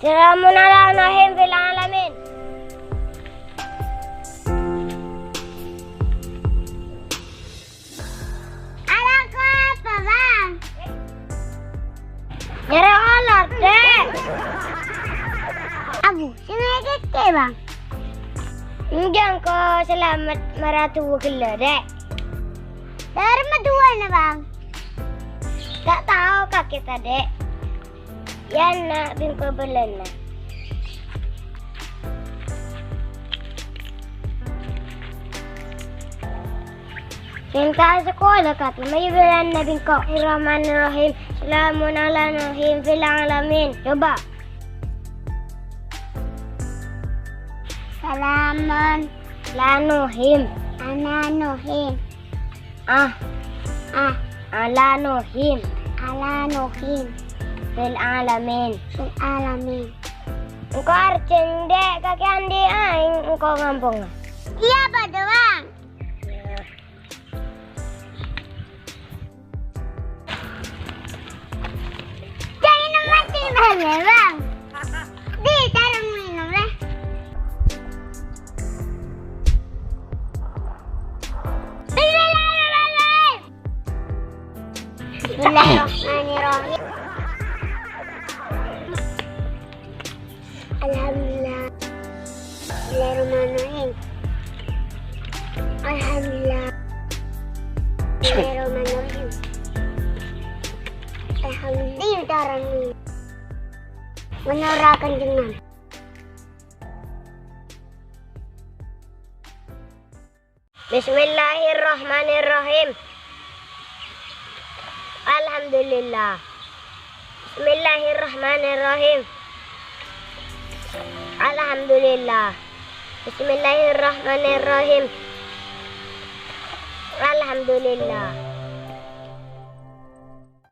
سلام على نوح في العالمين. Ada apa, Bang? Nyari kolor, Dek. Abu, sini keke, Bang. Enggak kok, selamat meratu kilo, Dek. Dari mana, Bang? Tak tahu kak kita, Dek. Ya nak bingko belena. Cinta sekolah kata mayulan na bingko. Bismillahirrahmanirrahim. Salamun ala nuhin fil alamin. Coba. Salamun ala nuhin. Ana nuhin. Ala nuhin. Ala nuhin. Fil alamin. Fil alamin. Engkau arcing dek kaki andi engkau ngampung. Iya Pak Bang. Jangan mati Bang ya Bang. Di cara minum lah. Bismillahirrahmanirrahim. Alhamdulillah. Bismillahirrahmanirrahim. Alhamdulillah. Bismillahirrahmanirrahim. Alhamdulillah. Menurahkan dengan. Bismillahirrahmanirrahim. Alhamdulillah. Bismillahirrahmanirrahim. Alhamdulillah. Bismillahirrahmanirrahim. Alhamdulillah.